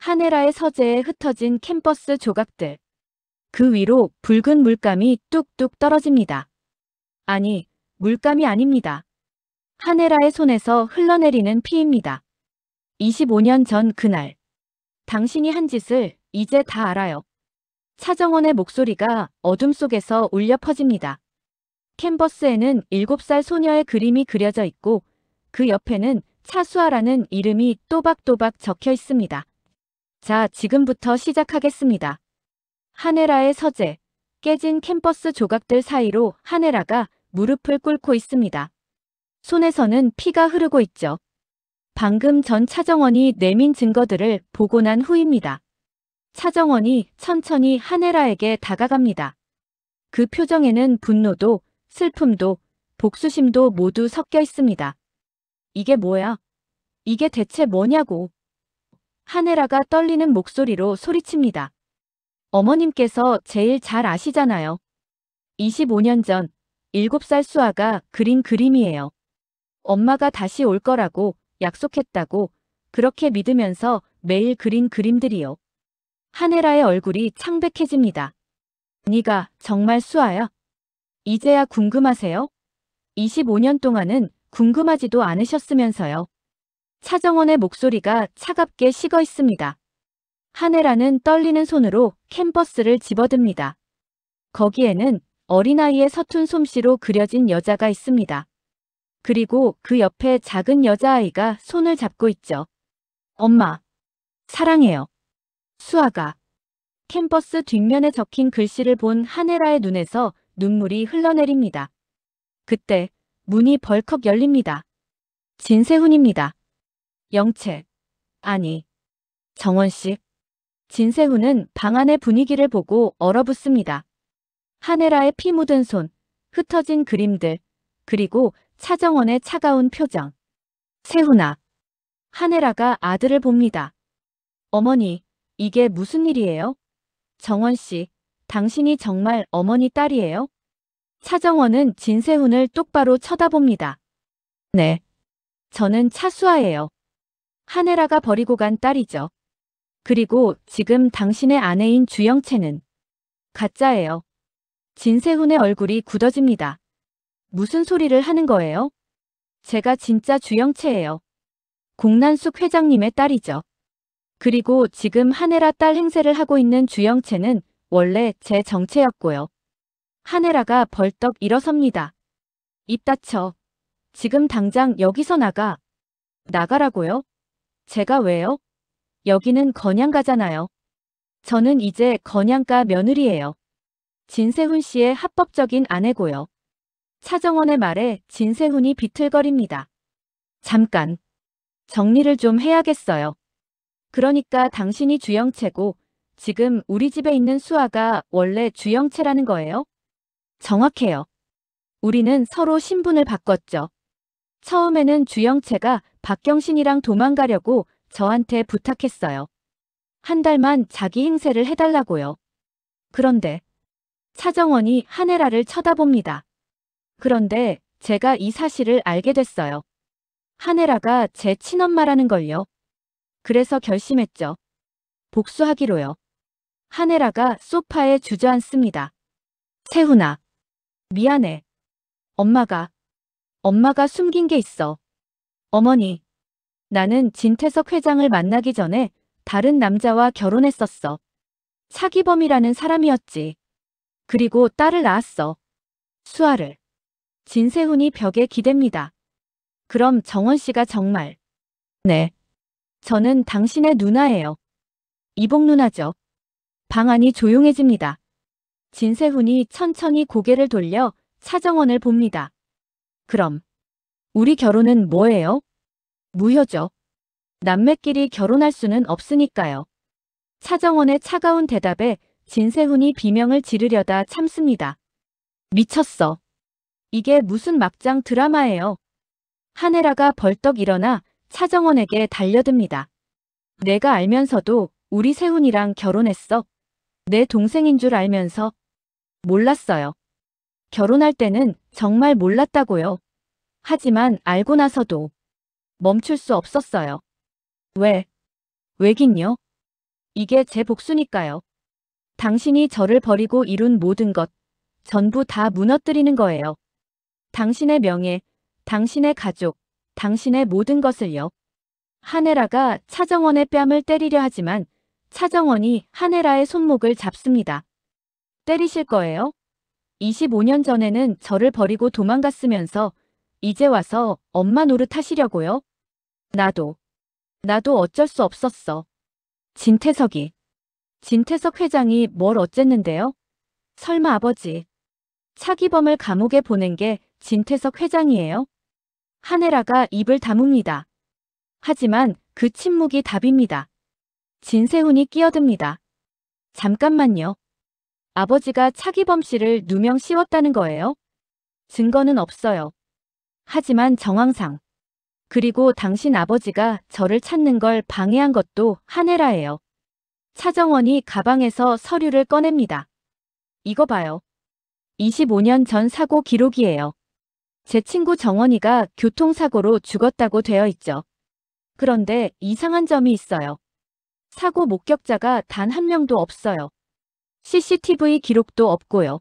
하네라의 서재에 흩어진 캔버스 조각들. 그 위로 붉은 물감이 뚝뚝 떨어집니다. 아니, 물감이 아닙니다. 하네라의 손에서 흘러내리는 피입니다. 25년 전 그날. 당신이 한 짓을 이제 다 알아요. 차정원의 목소리가 어둠 속에서 울려 퍼집니다. 캔버스에는 7살 소녀의 그림이 그려져 있고 그 옆에는 차수아라는 이름이 또박또박 적혀 있습니다. 자, 지금부터 시작하겠습니다. 하네라의 서재. 깨진 캔버스 조각들 사이로 하네라가 무릎을 꿇고 있습니다. 손에서는 피가 흐르고 있죠. 방금 전 차정원이 내민 증거들을 보고 난 후입니다. 차정원이 천천히 하네라에게 다가갑니다. 그 표정에는 분노도, 슬픔도, 복수심도 모두 섞여 있습니다. 이게 뭐야? 이게 대체 뭐냐고. 하네라가 떨리는 목소리로 소리칩니다. 어머님께서 제일 잘 아시잖아요. 25년 전 7살 수아가 그린 그림이에요. 엄마가 다시 올 거라고 약속했다고 그렇게 믿으면서 매일 그린 그림들이요. 하네라의 얼굴이 창백해집니다. 네가 정말 수아야? 이제야 궁금하세요? 25년 동안은 궁금하지도 않으셨으면서요. 차정원의 목소리가 차갑게 식어 있습니다. 하네라는 떨리는 손으로 캔버스를 집어듭니다. 거기에는 어린아이의 서툰 솜씨로 그려진 여자가 있습니다. 그리고 그 옆에 작은 여자아이가 손을 잡고 있죠. 엄마, 사랑해요. 수아가. 캔버스 뒷면에 적힌 글씨를 본 하네라의 눈에서 눈물이 흘러내립니다. 그때 문이 벌컥 열립니다. 진세훈입니다. 영채. 아니, 정원씨. 진세훈은 방 안의 분위기를 보고 얼어붙습니다. 하네라의 피 묻은 손, 흩어진 그림들, 그리고 차정원의 차가운 표정. 세훈아. 하네라가 아들을 봅니다. 어머니, 이게 무슨 일이에요? 정원씨, 당신이 정말 어머니 딸이에요? 차정원은 진세훈을 똑바로 쳐다봅니다. 네. 저는 차수아예요. 하네라가 버리고 간 딸이죠. 그리고 지금 당신의 아내인 주영채는 가짜예요. 진세훈의 얼굴이 굳어집니다. 무슨 소리를 하는 거예요? 제가 진짜 주영채예요. 공난숙 회장님의 딸이죠. 그리고 지금 하네라 딸 행세를 하고 있는 주영채는 원래 제 정체였고요. 하네라가 벌떡 일어섭니다. 입 닫혀. 지금 당장 여기서 나가. 나가라고요? 제가 왜요? 여기는 건양가잖아요. 저는 이제 건양가 며느리예요. 진세훈 씨의 합법적인 아내고요. 차정원의 말에 진세훈이 비틀거립니다. 잠깐. 정리를 좀 해야겠어요. 그러니까 당신이 주영채고 지금 우리 집에 있는 수아가 원래 주영채라는 거예요? 정확해요. 우리는 서로 신분을 바꿨죠. 처음에는 주영채가 박경신이랑 도망가려고 저한테 부탁했어요. 한 달만 자기 행세를 해달라고요. 그런데 차정원이 하네라를 쳐다봅니다. 그런데 제가 이 사실을 알게 됐어요. 하네라가 제 친엄마라는 걸요. 그래서 결심했죠. 복수하기로요. 하네라가 소파에 주저앉습니다. 세훈아. 미안해. 엄마가 숨긴 게 있어. 어머니. 나는 진태석 회장을 만나기 전에 다른 남자와 결혼했었어. 차기범이라는 사람이었지. 그리고 딸을 낳았어. 수아를. 진세훈이 벽에 기댑니다. 그럼 정원 씨가 정말. 네. 저는 당신의 누나예요. 이복 누나죠. 방 안이 조용해집니다. 진세훈이 천천히 고개를 돌려 차정원을 봅니다. 그럼 우리 결혼은 뭐예요? 무효죠. 남매끼리 결혼할 수는 없으니까요. 차정원의 차가운 대답에 진세훈이 비명을 지르려다 참습니다. 미쳤어. 이게 무슨 막장 드라마예요. 하네라가 벌떡 일어나 차정원에게 달려듭니다. 내가 알면서도 우리 세훈이랑 결혼했어. 내 동생인 줄 알면서. 몰랐어요. 결혼할 때는 정말 몰랐다고요. 하지만 알고 나서도 멈출 수 없었어요. 왜긴요? 이게 제 복수니까요. 당신이 저를 버리고 이룬 모든 것, 전부 다 무너뜨리는 거예요. 당신의 명예, 당신의 가족, 당신의 모든 것을요. 한혜라가 차정원의 뺨을 때리려 하지만 차정원이 한혜라의 손목을 잡습니다. 때리실 거예요? 25년 전에는 저를 버리고 도망갔으면서 이제 와서 엄마 노릇하시려고요? 나도 어쩔 수 없었어. 진태석이. 진태석 회장이 뭘 어쨌는데요? 설마 아버지. 차기범을 감옥에 보낸 게 진태석 회장이에요? 한혜라가 입을 다뭅니다. 하지만 그 침묵이 답입니다. 진세훈이 끼어듭니다. 잠깐만요. 아버지가 차기범 씨를 누명 씌웠다는 거예요? 증거는 없어요. 하지만 정황상. 그리고 당신 아버지가 저를 찾는 걸 방해한 것도 한혜라예요. 차정원이 가방에서 서류를 꺼냅니다. 이거 봐요. 25년 전 사고 기록이에요. 제 친구 정원이가 교통사고로 죽었다고 되어 있죠. 그런데 이상한 점이 있어요. 사고 목격자가 단 한 명도 없어요. CCTV 기록도 없고요.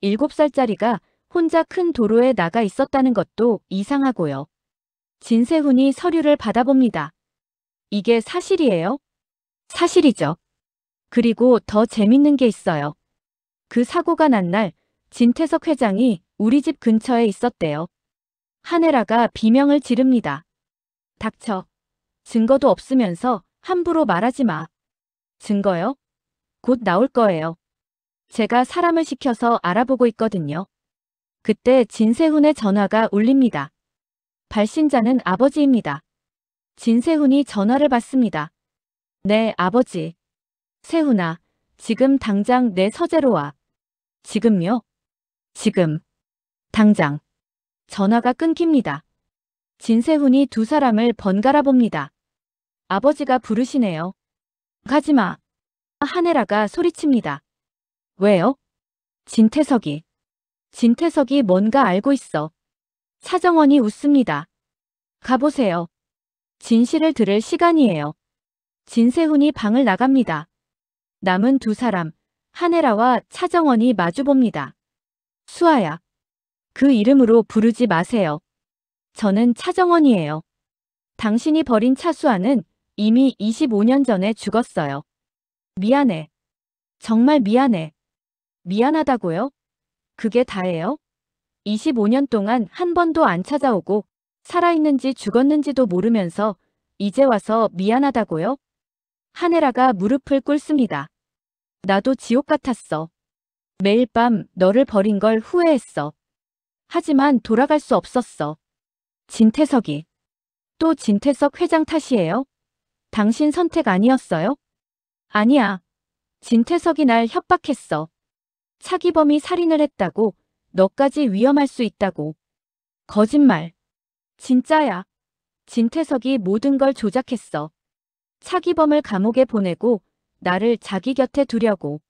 7살짜리가 혼자 큰 도로에 나가 있었다는 것도 이상하고요. 진세훈이 서류를 받아봅니다. 이게 사실이에요? 사실이죠. 그리고 더 재밌는 게 있어요. 그 사고가 난 날 진태석 회장이 우리 집 근처에 있었대요. 한혜라가 비명을 지릅니다. 닥쳐. 증거도 없으면서 함부로 말하지 마. 증거요? 곧 나올 거예요. 제가 사람을 시켜서 알아보고 있거든요. 그때 진세훈의 전화가 울립니다. 발신자는 아버지입니다. 진세훈이 전화를 받습니다. 네, 아버지. 세훈아, 지금 당장 내 서재로 와. 지금요? 지금. 당장. 전화가 끊깁니다. 진세훈이 두 사람을 번갈아 봅니다. 아버지가 부르시네요. 가지마. 한혜라가 소리칩니다. 왜요? 진태석이. 진태석이 뭔가 알고 있어. 차정원이 웃습니다. 가보세요. 진실을 들을 시간이에요. 진세훈이 방을 나갑니다. 남은 두 사람, 한혜라와 차정원이 마주봅니다. 수아야. 그 이름으로 부르지 마세요. 저는 차정원이에요. 당신이 버린 차수아는 이미 25년 전에 죽었어요. 미안해. 정말 미안해. 미안하다고요? 그게 다예요? 25년 동안 한 번도 안 찾아오고 살아있는지 죽었는지도 모르면서 이제 와서 미안하다고요? 한혜라가 무릎을 꿇습니다. 나도 지옥 같았어. 매일 밤 너를 버린 걸 후회했어. 하지만 돌아갈 수 없었어. 진태석이. 또 진태석 회장 탓이에요? 당신 선택 아니었어요? 아니야. 진태석이 날 협박했어. 차기범이 살인을 했다고, 너까지 위험할 수 있다고. 거짓말. 진짜야. 진태석이 모든 걸 조작했어. 차기범을 감옥에 보내고 나를 자기 곁에 두려고.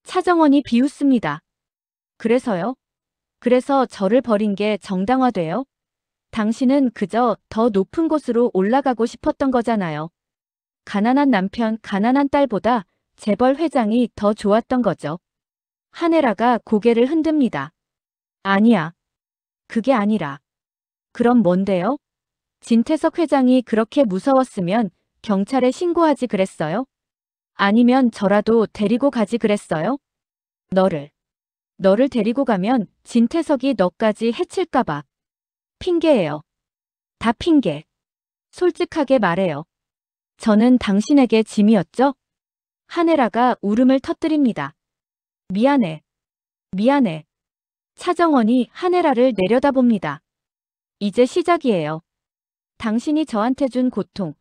차정원이 비웃습니다. 그래서요? 그래서 저를 버린 게 정당화돼요? 당신은 그저 더 높은 곳으로 올라가고 싶었던 거잖아요. 가난한 남편, 가난한 딸보다 재벌 회장이 더 좋았던 거죠. 한혜라가 고개를 흔듭니다. 아니야. 그게 아니라. 그럼 뭔데요? 진태석 회장이 그렇게 무서웠으면 경찰에 신고하지 그랬어요? 아니면 저라도 데리고 가지 그랬어요? 너를 데리고 가면 진태석이 너까지 해칠까봐. 핑계예요. 다 핑계. 솔직하게 말해요. 저는 당신에게 짐이었죠? 한혜라가 울음을 터뜨립니다. 미안해. 미안해. 차정원이 한혜라를 내려다봅니다. 이제 시작이에요. 당신이 저한테 준 고통,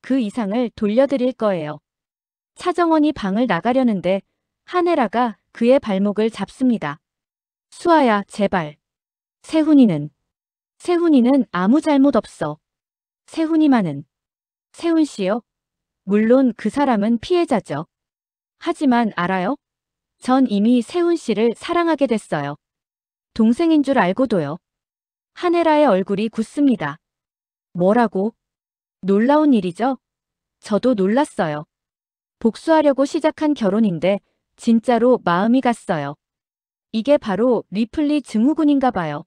그 이상을 돌려드릴 거예요. 차정원이 방을 나가려는데 한혜라가 그의 발목을 잡습니다. 수아야, 제발. 세훈이는 아무 잘못 없어. 세훈이만은. 세훈 씨요? 물론 그 사람은 피해자죠. 하지만 알아요? 전 이미 세훈 씨를 사랑하게 됐어요. 동생인 줄 알고도요. 한혜라의 얼굴이 굳습니다. 뭐라고? 놀라운 일이죠? 저도 놀랐어요. 복수하려고 시작한 결혼인데 진짜로 마음이 갔어요. 이게 바로 리플리 증후군인가 봐요.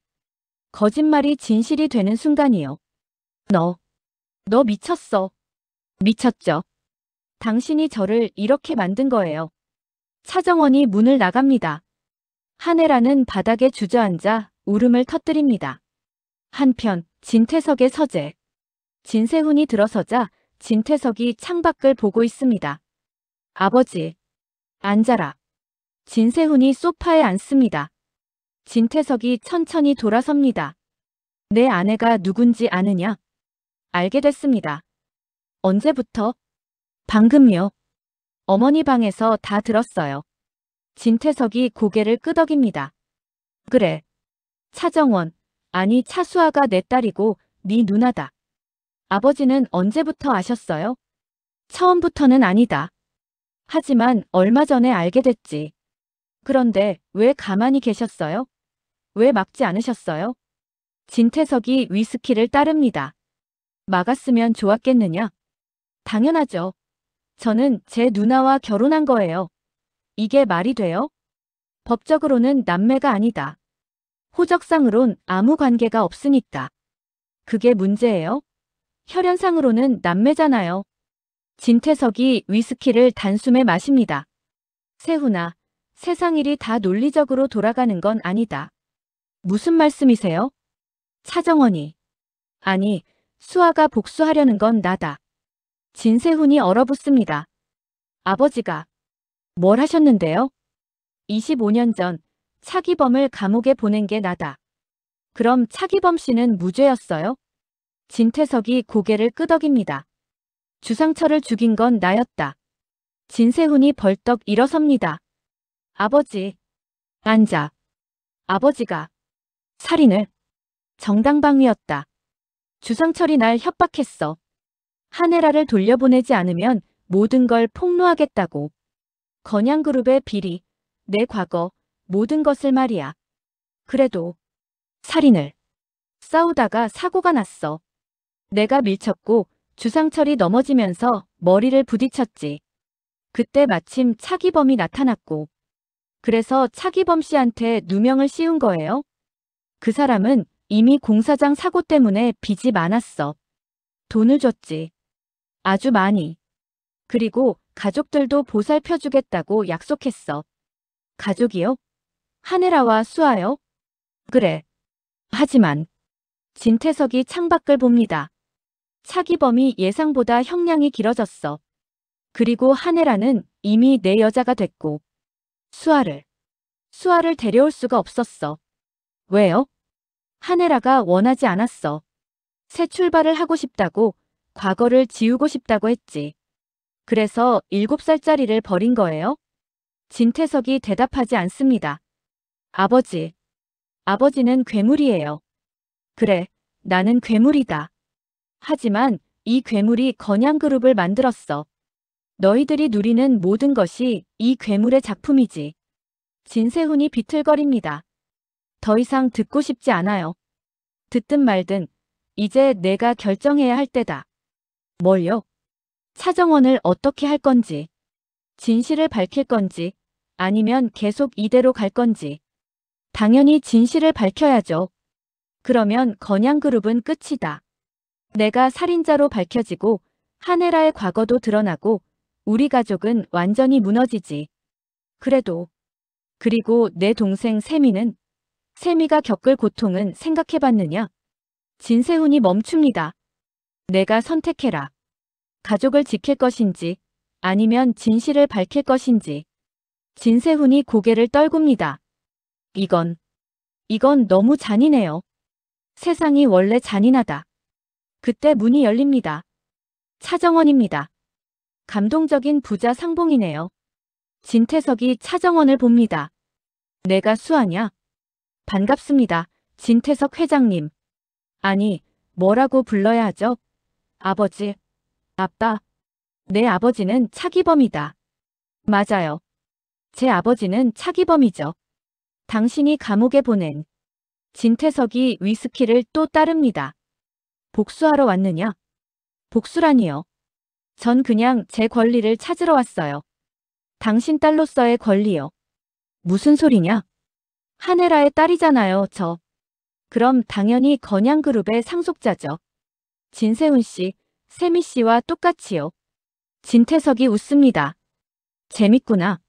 거짓말이 진실이 되는 순간이요. 너 미쳤어. 미쳤죠. 당신이 저를 이렇게 만든 거예요. 차정원이 문을 나갑니다. 한혜라는 바닥에 주저앉아 울음을 터뜨립니다. 한편 진태석의 서재. 진세훈이 들어서자 진태석이 창밖을 보고 있습니다. 아버지, 앉아라. 진세훈이 소파에 앉습니다. 진태석이 천천히 돌아섭니다. 내 아내가 누군지 아느냐? 알게 됐습니다. 언제부터? 방금요. 어머니 방에서 다 들었어요. 진태석이 고개를 끄덕입니다. 그래. 차정원, 아니 차수아가 내 딸이고 네 누나다. 아버지는 언제부터 아셨어요? 처음부터는 아니다. 하지만 얼마 전에 알게 됐지. 그런데 왜 가만히 계셨어요? 왜 막지 않으셨어요? 진태석이 위스키를 따릅니다. 막았으면 좋았겠느냐? 당연하죠. 저는 제 누나와 결혼한 거예요. 이게 말이 돼요? 법적으로는 남매가 아니다. 호적상으론 아무 관계가 없으니까. 그게 문제예요? 혈연상으로는 남매잖아요. 진태석이 위스키를 단숨에 마십니다. 세훈아, 세상 일이 다 논리적으로 돌아가는 건 아니다. 무슨 말씀이세요? 차정원이. 아니, 수아가 복수하려는 건 나다. 진세훈이 얼어붙습니다. 아버지가 뭘 하셨는데요? 25년 전 차기범을 감옥에 보낸 게 나다. 그럼 차기범 씨는 무죄였어요? 진태석이 고개를 끄덕입니다. 주상철을 죽인 건 나였다. 진세훈이 벌떡 일어섭니다. 아버지, 앉아. 아버지가 살인을 정당방위였다. 주상철이 날 협박했어. 한혜라를 돌려보내지 않으면 모든 걸 폭로하겠다고. 건양그룹의 비리, 내 과거, 모든 것을 말이야. 그래도 살인을. 싸우다가 사고가 났어. 내가 밀쳤고 주상철이 넘어지면서 머리를 부딪혔지. 그때 마침 차기범이 나타났고. 그래서 차기범 씨한테 누명을 씌운 거예요. 그 사람은 이미 공사장 사고 때문에 빚이 많았어. 돈을 줬지. 아주 많이. 그리고 가족들도 보살펴주겠다고 약속했어. 가족이요? 한혜라와 수아요? 그래. 하지만 진태석이 창밖을 봅니다. 차기범이 예상보다 형량이 길어졌어. 그리고 한혜라는 이미 내 여자가 됐고 수아를 데려올 수가 없었어. 왜요? 한혜라가 원하지 않았어. 새 출발을 하고 싶다고, 과거를 지우고 싶다고 했지. 그래서 7살짜리를 버린 거예요? 진태석이 대답하지 않습니다. 아버지는 괴물이에요. 그래, 나는 괴물이다. 하지만 이 괴물이 건양그룹을 만들었어. 너희들이 누리는 모든 것이 이 괴물의 작품이지. 진세훈이 비틀거립니다. 더 이상 듣고 싶지 않아요. 듣든 말든 이제 내가 결정해야 할 때다. 뭘요? 차정원을 어떻게 할 건지. 진실을 밝힐 건지 아니면 계속 이대로 갈 건지. 당연히 진실을 밝혀야죠. 그러면 건양그룹은 끝이다. 내가 살인자로 밝혀지고 한혜라의 과거도 드러나고 우리 가족은 완전히 무너지지. 그리고 내 동생 세미가 겪을 고통은 생각해봤느냐? 진세훈이 멈춥니다. 내가 선택해라. 가족을 지킬 것인지 아니면 진실을 밝힐 것인지. 진세훈이 고개를 떨굽니다. 이건 너무 잔인해요. 세상이 원래 잔인하다. 그때 문이 열립니다. 차정원입니다. 감동적인 부자 상봉이네요. 진태석이 차정원을 봅니다. 내가 수아냐? 반갑습니다. 진태석 회장님. 아니, 뭐라고 불러야 하죠? 아버지, 아빠. 내 아버지는 차기범이다. 맞아요. 제 아버지는 차기범이죠. 당신이 감옥에 보낸. 진태석이 위스키를 또 따릅니다. 복수하러 왔느냐? 복수라니요. 전 그냥 제 권리를 찾으러 왔어요. 당신 딸로서의 권리요. 무슨 소리냐? 한혜라의 딸이잖아요, 저. 그럼 당연히 건양그룹의 상속자죠. 진세훈 씨, 세미 씨와 똑같이요. 진태석이 웃습니다. 재밌구나.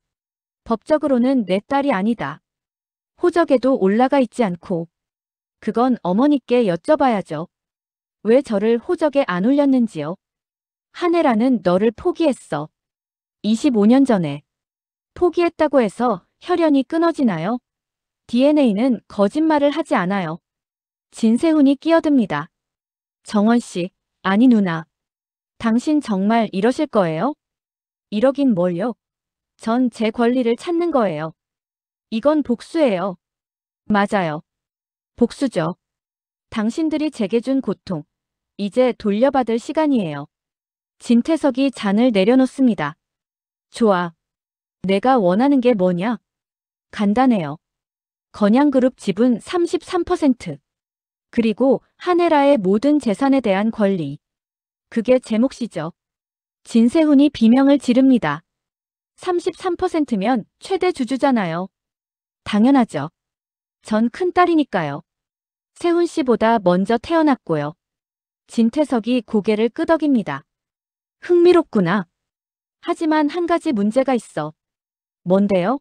법적으로는 내 딸이 아니다. 호적에도 올라가 있지 않고. 그건 어머니께 여쭤봐야죠. 왜 저를 호적에 안 올렸는지요? 한혜라는 너를 포기했어. 25년 전에. 포기했다고 해서 혈연이 끊어지나요? DNA는 거짓말을 하지 않아요. 진세훈이 끼어듭니다. 정원 씨, 아니 누나. 당신 정말 이러실 거예요? 이러긴 뭘요? 전 제 권리를 찾는 거예요. 이건 복수예요. 맞아요. 복수죠. 당신들이 제게 준 고통, 이제 돌려받을 시간이에요. 진태석이 잔을 내려놓습니다. 좋아. 내가 원하는 게 뭐냐? 간단해요. 건양그룹 지분 33%. 그리고 한혜라의 모든 재산에 대한 권리. 그게 제 몫이죠. 진세훈이 비명을 지릅니다. 33%면 최대 주주잖아요. 당연하죠. 전 큰딸이니까요. 세훈 씨보다 먼저 태어났고요. 진태석이 고개를 끄덕입니다. 흥미롭구나. 하지만 한 가지 문제가 있어. 뭔데요?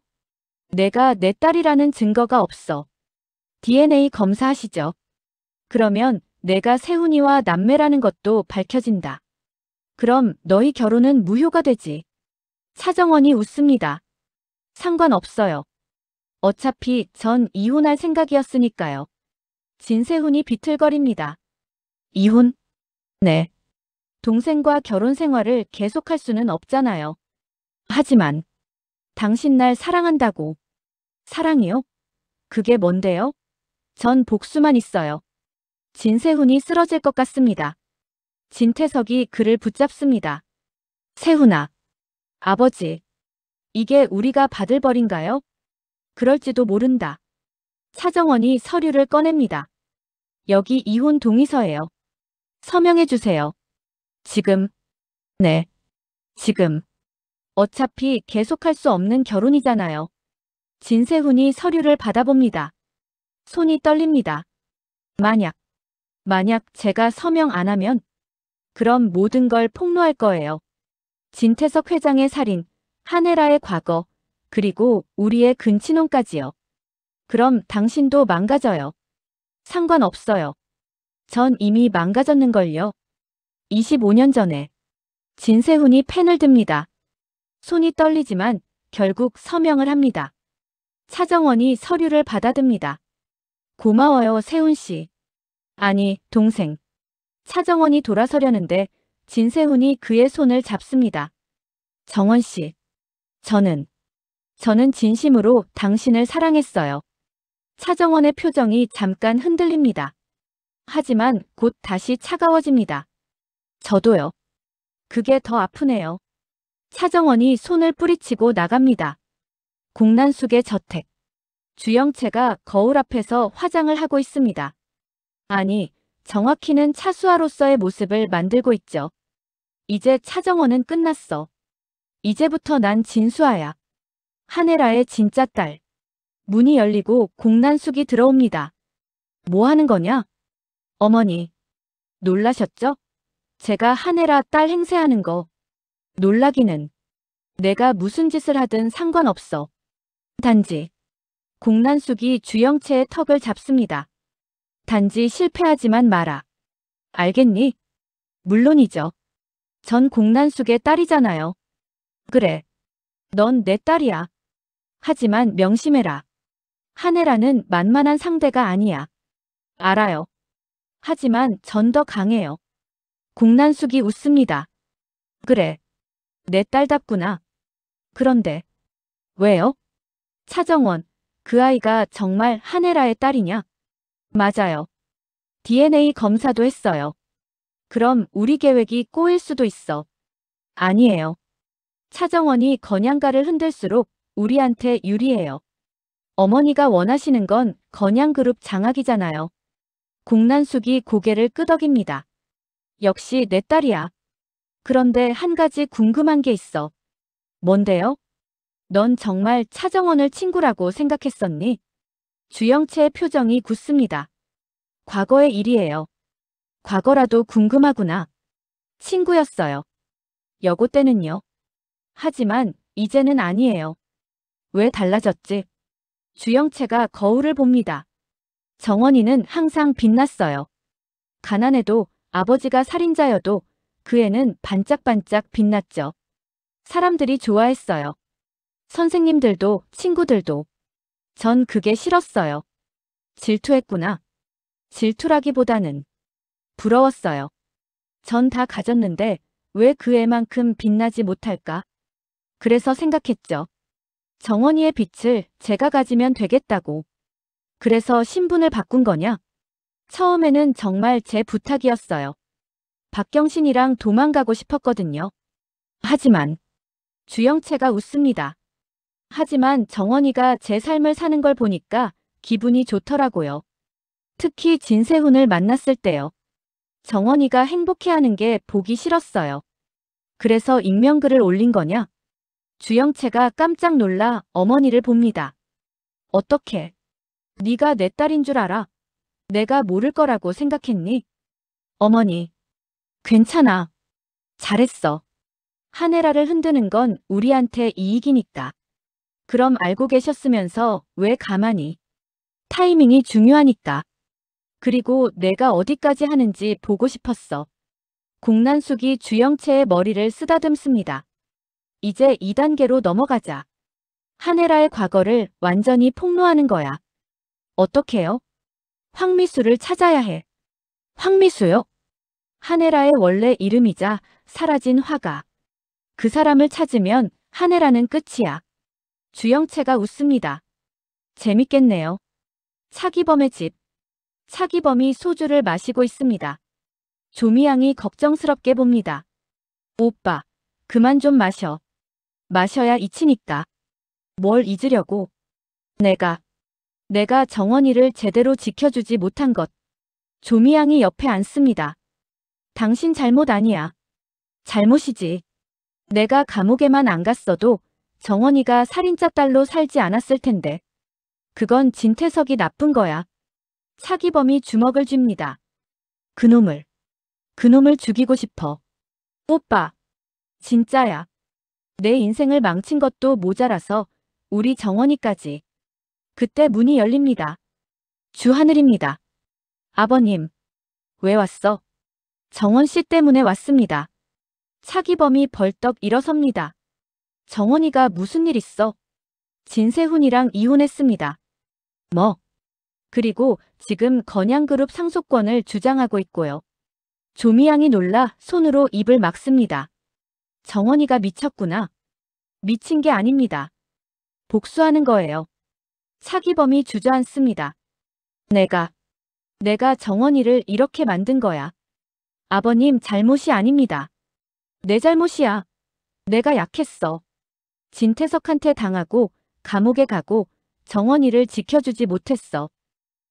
내가 내 딸이라는 증거가 없어. DNA 검사하시죠. 그러면 내가 세훈이와 남매라는 것도 밝혀진다. 그럼 너희 결혼은 무효가 되지. 차정원이 웃습니다. 상관없어요. 어차피 전 이혼할 생각이었으니까요. 진세훈이 비틀거립니다. 이혼? 네. 동생과 결혼 생활을 계속할 수는 없잖아요. 하지만 당신 날 사랑한다고. 사랑이요? 그게 뭔데요? 전 복수만 있어요. 진세훈이 쓰러질 것 같습니다. 진태석이 그를 붙잡습니다. 세훈아. 아버지. 이게 우리가 받을 벌인가요? 그럴지도 모른다. 차정원이 서류를 꺼냅니다. 여기 이혼 동의서예요. 서명해 주세요. 지금. 네. 지금. 어차피 계속할 수 없는 결혼이잖아요. 진세훈이 서류를 받아봅니다. 손이 떨립니다. 만약 제가 서명 안 하면 그럼 모든 걸 폭로할 거예요. 진태석 회장의 살인, 한혜라의 과거, 그리고 우리의 근친혼까지요. 그럼 당신도 망가져요. 상관없어요. 전 이미 망가졌는걸요. 25년 전에. 진세훈이 펜을 듭니다. 손이 떨리지만 결국 서명을 합니다. 차정원이 서류를 받아듭니다. 고마워요, 세훈 씨. 아니, 동생. 차정원이 돌아서려는데 진세훈이 그의 손을 잡습니다. 정원 씨. 저는 진심으로 당신을 사랑했어요. 차정원의 표정이 잠깐 흔들립니다. 하지만 곧 다시 차가워집니다. 저도요. 그게 더 아프네요. 차정원이 손을 뿌리치고 나갑니다. 공란숙의 저택. 주영채가 거울 앞에서 화장을 하고 있습니다. 아니, 정확히는 차수아로서의 모습을 만들고 있죠. 이제 차정원은 끝났어. 이제부터 난 진수아야. 한혜라의 진짜 딸. 문이 열리고 공란숙이 들어옵니다. 뭐 하는 거냐? 어머니. 놀라셨죠? 제가 한혜라 딸 행세하는 거. 놀라기는. 내가 무슨 짓을 하든 상관없어. 단지. 공란숙이 주영채의 턱을 잡습니다. 단지 실패하지만 마라. 알겠니? 물론이죠. 전 공란숙의 딸이잖아요. 그래. 넌 내 딸이야. 하지만 명심해라. 한혜라는 만만한 상대가 아니야. 알아요. 하지만 전 더 강해요. 공란숙이 웃습니다. 그래. 내 딸답구나. 그런데. 왜요? 차정원, 그 아이가 정말 한혜라의 딸이냐? 맞아요. DNA 검사도 했어요. 그럼 우리 계획이 꼬일 수도 있어. 아니에요. 차정원이 건양가를 흔들수록 우리한테 유리해요. 어머니가 원하시는 건 건양그룹 장악이잖아요. 공란숙이 고개를 끄덕입니다. 역시 내 딸이야. 그런데 한 가지 궁금한 게 있어. 뭔데요? 넌 정말 차정원을 친구라고 생각했었니? 주영채의 표정이 굳습니다. 과거의 일이에요. 과거라도 궁금하구나. 친구였어요. 여고 때는요. 하지만 이제는 아니에요. 왜 달라졌지? 주영채가 거울을 봅니다. 정원이는 항상 빛났어요. 가난해도 아버지가 살인자여도 그 애는 반짝반짝 빛났죠. 사람들이 좋아했어요. 선생님들도 친구들도. 전 그게 싫었어요. 질투했구나. 질투라기보다는 부러웠어요. 전 다 가졌는데 왜 그 애만큼 빛나지 못할까? 그래서 생각했죠. 정원이의 빛을 제가 가지면 되겠다고. 그래서 신분을 바꾼 거냐? 처음에는 정말 제 부탁이었어요. 박경신이랑 도망가고 싶었거든요. 하지만 주영채가 웃습니다. 하지만 정원이가 제 삶을 사는 걸 보니까 기분이 좋더라고요. 특히 진세훈을 만났을 때요. 정원이가 행복해하는 게 보기 싫었어요. 그래서 익명글을 올린 거냐? 주영채가 깜짝 놀라 어머니를 봅니다. 어떻게? 네가 내 딸인 줄 알아? 내가 모를 거라고 생각했니? 어머니. 괜찮아. 잘했어. 하네라를 흔드는 건 우리한테 이익이니까. 그럼 알고 계셨으면서 왜 가만히? 타이밍이 중요하니까. 그리고 내가 어디까지 하는지 보고 싶었어. 공난숙이 주영채의 머리를 쓰다듬습니다. 이제 2단계로 넘어가자. 하네라의 과거를 완전히 폭로하는 거야. 어떻게요? 황미수를 찾아야 해. 황미수요? 하네라의 원래 이름이자 사라진 화가. 그 사람을 찾으면 하네라는 끝이야. 주영채가 웃습니다. 재밌겠네요. 차기범의 집. 차기범이 소주를 마시고 있습니다. 조미양이 걱정스럽게 봅니다. 오빠, 그만 좀 마셔. 마셔야 잊히니까. 뭘 잊으려고. 내가 정원이를 제대로 지켜주지 못한 것. 조미양이 옆에 앉습니다. 당신 잘못 아니야. 잘못이지. 내가 감옥에만 안 갔어도 정원이가 살인자 딸로 살지 않았을 텐데. 그건 진태석이 나쁜 거야. 차기범이 주먹을 쥡니다. 그놈을 죽이고 싶어. 오빠, 진짜야. 내 인생을 망친 것도 모자라서 우리 정원이까지. 그때 문이 열립니다. 주하늘입니다. 아버님, 왜 왔어? 정원 씨 때문에 왔습니다. 차기범이 벌떡 일어섭니다. 정원이가 무슨 일 있어? 진세훈이랑 이혼했습니다. 뭐? 그리고 지금 건양그룹 상속권을 주장하고 있고요. 조미양이 놀라 손으로 입을 막습니다. 정원이가 미쳤구나. 미친 게 아닙니다. 복수하는 거예요. 차기범이 주저앉습니다. 내가 정원이를 이렇게 만든 거야. 아버님 잘못이 아닙니다. 내 잘못이야. 내가 약했어. 진태석한테 당하고 감옥에 가고 정원이를 지켜주지 못했어.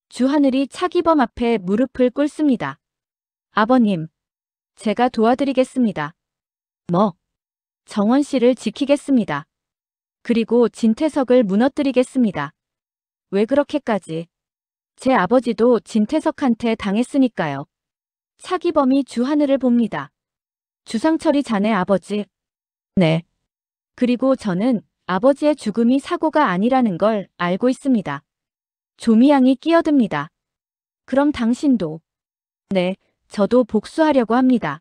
주하늘이 차기범 앞에 무릎을 꿇습니다. 아버님, 제가 도와드리겠습니다. 뭐? 정원 씨를 지키겠습니다. 그리고 진태석을 무너뜨리겠습니다. 왜 그렇게까지? 제 아버지도 진태석한테 당했으니까요. 차기범이 주하늘을 봅니다. 주상철이 자네 아버지. 네. 그리고 저는 아버지의 죽음이 사고가 아니라는 걸 알고 있습니다. 조미양이 끼어듭니다. 그럼 당신도. 네, 저도 복수하려고 합니다.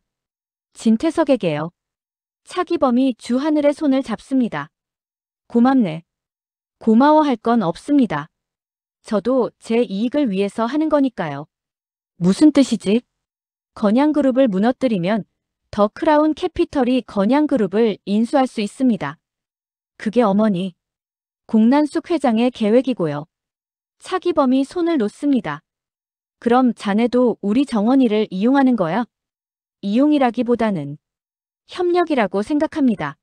진태석에게요. 차기범이 주하늘의 손을 잡습니다. 고맙네. 고마워할 건 없습니다. 저도 제 이익을 위해서 하는 거니까요. 무슨 뜻이지? 건양그룹을 무너뜨리면 더 크라운 캐피털이 건양그룹을 인수할 수 있습니다. 그게 어머니 공난숙 회장의 계획이고요. 차기범이 손을 놓습니다. 그럼 자네도 우리 정원이를 이용하는 거야? 이용이라기보다는 협력이라고 생각합니다.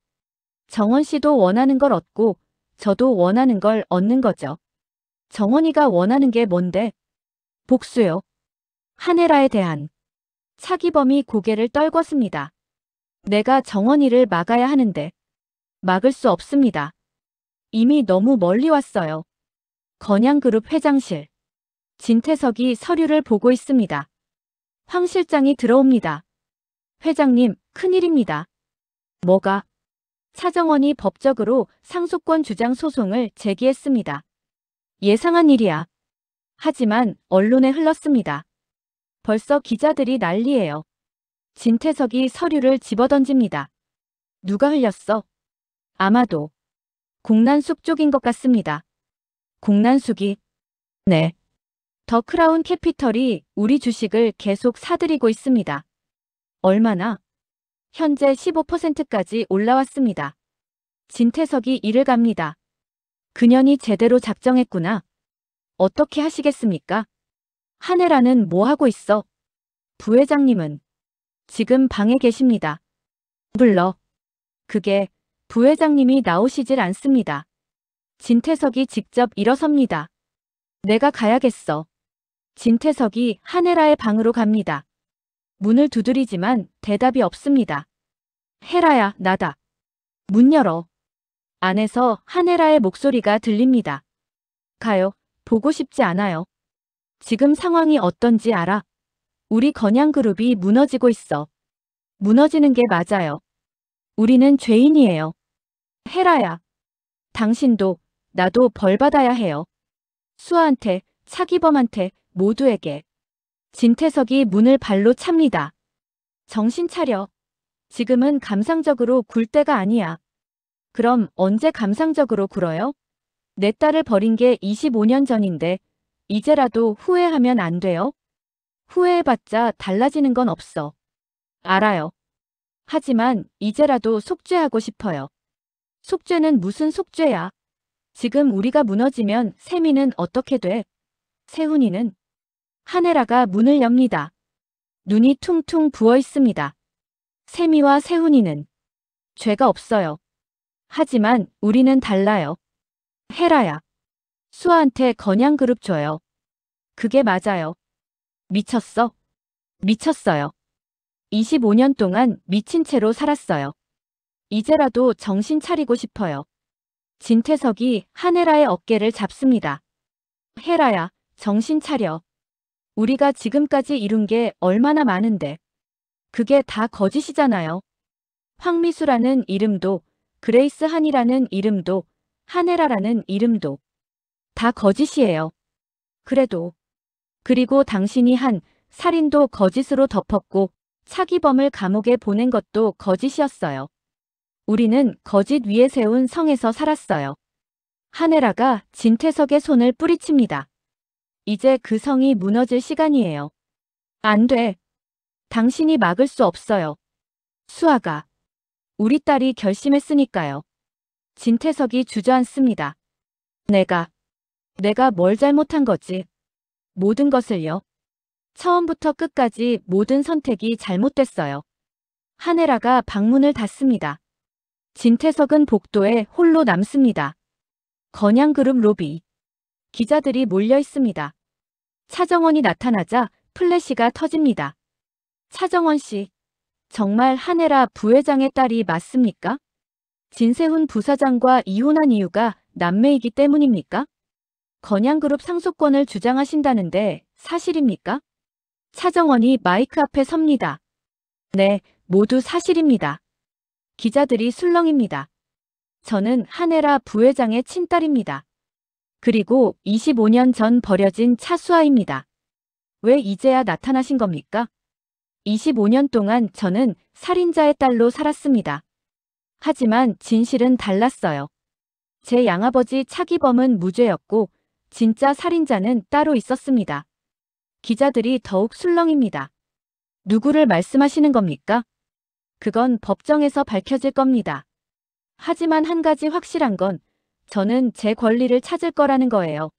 정원 씨도 원하는 걸 얻고 저도 원하는 걸 얻는 거죠. 정원이가 원하는 게 뭔데? 복수요. 하네라에 대한. 차기범이 고개를 떨궜습니다. 내가 정원이를 막아야 하는데 막을 수 없습니다. 이미 너무 멀리 왔어요. 건양그룹 회장실. 진태석이 서류를 보고 있습니다. 황 실장이 들어옵니다. 회장님, 큰일입니다. 뭐가? 차정원이 법적으로 상속권 주장 소송을 제기했습니다. 예상한 일이야. 하지만 언론에 흘렀습니다. 벌써 기자들이 난리예요. 진태석이 서류를 집어던집니다. 누가 흘렸어? 아마도 공난숙 쪽인 것 같습니다. 공난숙이? 네. 더 크라운 캐피털이 우리 주식을 계속 사들이고 있습니다. 얼마나? 현재 15%까지 올라왔습니다. 진태석이 이를 갑니다. 그년이 제대로 작정했구나. 어떻게 하시겠습니까? 한혜라는 뭐 하고 있어? 부회장님은 지금 방에 계십니다. 불러. 그게 부회장님이 나오시질 않습니다. 진태석이 직접 일어섭니다. 내가 가야겠어. 진태석이 한혜라의 방으로 갑니다. 문을 두드리지만 대답이 없습니다. 혜라야, 나다. 문 열어. 안에서 한혜라의 목소리가 들립니다. 가요. 보고 싶지 않아요. 지금 상황이 어떤지 알아? 우리 건양그룹이 무너지고 있어. 무너지는 게 맞아요. 우리는 죄인이에요. 혜라야. 당신도 나도 벌 받아야 해요. 수아한테, 차기범한테, 모두에게. 진태석이 문을 발로 찹니다. 정신 차려. 지금은 감상적으로 굴 때가 아니야. 그럼 언제 감상적으로 굴어요? 내 딸을 버린 게 25년 전인데 이제라도 후회하면 안 돼요? 후회해봤자 달라지는 건 없어. 알아요. 하지만 이제라도 속죄하고 싶어요. 속죄는 무슨 속죄야? 지금 우리가 무너지면 세미는 어떻게 돼? 세훈이는? 한혜라가 문을 엽니다. 눈이 퉁퉁 부어 있습니다. 세미와 세훈이는 죄가 없어요. 하지만 우리는 달라요. 혜라야. 수아한테 건양그룹 줘요. 그게 맞아요. 미쳤어? 미쳤어요. 25년 동안 미친 채로 살았어요. 이제라도 정신 차리고 싶어요. 진태석이 한혜라의 어깨를 잡습니다. 혜라야, 정신 차려. 우리가 지금까지 이룬 게 얼마나 많은데. 그게 다 거짓이잖아요. 황미수라는 이름도, 그레이스 한이라는 이름도, 한혜라라는 이름도 다 거짓이에요. 그리고 당신이 한 살인도 거짓으로 덮었고 차기범을 감옥에 보낸 것도 거짓이었어요. 우리는 거짓 위에 세운 성에서 살았어요. 한혜라가 진태석의 손을 뿌리칩니다. 이제 그 성이 무너질 시간이에요. 안 돼. 당신이 막을 수 없어요. 수아가. 우리 딸이 결심했으니까요. 진태석이 주저앉습니다. 내가 뭘 잘못한 거지? 모든 것을요. 처음부터 끝까지 모든 선택이 잘못됐어요. 한혜라가 방문을 닫습니다. 진태석은 복도에 홀로 남습니다. 건양그룹 로비. 기자들이 몰려 있습니다. 차정원이 나타나자 플래시가 터집니다. 차정원 씨, 정말 한혜라 부회장의 딸이 맞습니까? 진세훈 부사장과 이혼한 이유가 남매이기 때문입니까? 건양그룹 상속권을 주장하신다는데 사실입니까? 차정원이 마이크 앞에 섭니다. 네, 모두 사실입니다. 기자들이 술렁입니다. 저는 한혜라 부회장의 친딸입니다. 그리고 25년 전 버려진 차수아입니다. 왜 이제야 나타나신 겁니까? 25년 동안 저는 살인자의 딸로 살았습니다. 하지만 진실은 달랐어요. 제 양아버지 차기범은 무죄였고 진짜 살인자는 따로 있었습니다. 기자들이 더욱 술렁입니다. 누구를 말씀하시는 겁니까? 그건 법정에서 밝혀질 겁니다. 하지만 한 가지 확실한 건 저는 제 권리를 찾을 거라는 거예요.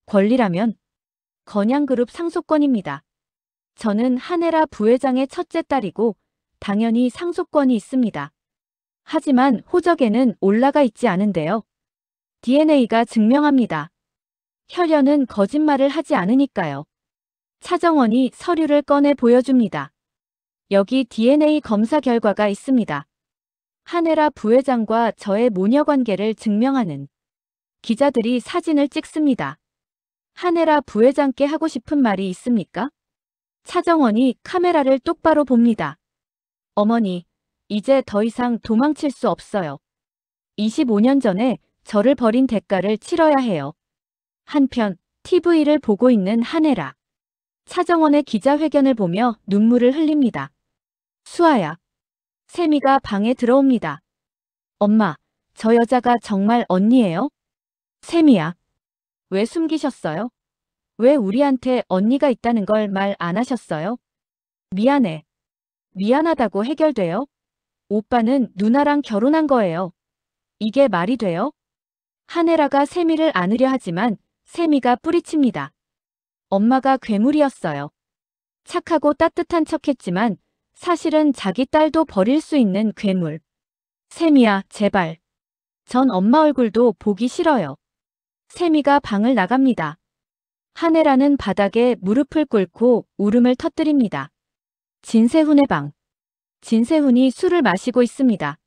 권리라면 건양그룹 상속권입니다. 저는 한혜라 부회장의 첫째 딸이고 당연히 상속권이 있습니다. 하지만 호적에는 올라가 있지 않은데요. DNA가 증명합니다. 혈연은 거짓말을 하지 않으니까요. 차정원이 서류를 꺼내 보여줍니다. 여기 DNA 검사 결과가 있습니다. 한혜라 부회장과 저의 모녀 관계를 증명하는. 기자들이 사진을 찍습니다. 한혜라 부회장께 하고 싶은 말이 있습니까? 차정원이 카메라를 똑바로 봅니다. 어머니, 이제 더 이상 도망칠 수 없어요. 25년 전에 저를 버린 대가를 치러야 해요. 한편 TV를 보고 있는 한혜라. 차정원의 기자회견을 보며 눈물을 흘립니다. 수아야. 세미가 방에 들어옵니다. 엄마, 저 여자가 정말 언니예요? 세미야. 왜 숨기셨어요? 왜 우리한테 언니가 있다는 걸 말 안 하셨어요? 미안해. 미안하다고 해결돼요? 오빠는 누나랑 결혼한 거예요. 이게 말이 돼요? 한혜라가 세미를 안으려 하지만 세미가 뿌리칩니다. 엄마가 괴물이었어요. 착하고 따뜻한 척했지만 사실은 자기 딸도 버릴 수 있는 괴물. 세미야, 제발. 전 엄마 얼굴도 보기 싫어요. 세미가 방을 나갑니다. 한혜라는 바닥에 무릎을 꿇고 울음을 터뜨립니다. 진세훈의 방. 진세훈이 술을 마시고 있습니다.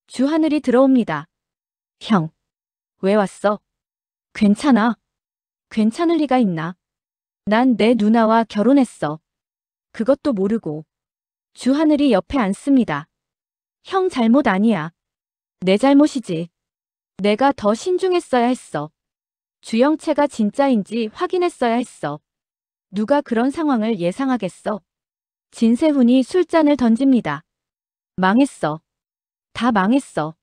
주하늘이 들어옵니다. 형, 왜 왔어? 괜찮아. 괜찮을 리가 있나? 난 내 누나와 결혼했어. 그것도 모르고. 주하늘이 옆에 앉습니다. 형 잘못 아니야. 내 잘못이지. 내가 더 신중했어야 했어. 주영채가 진짜인지 확인했어야 했어. 누가 그런 상황을 예상하겠어? 진세훈이 술잔을 던집니다. 망했어. 다 망했어.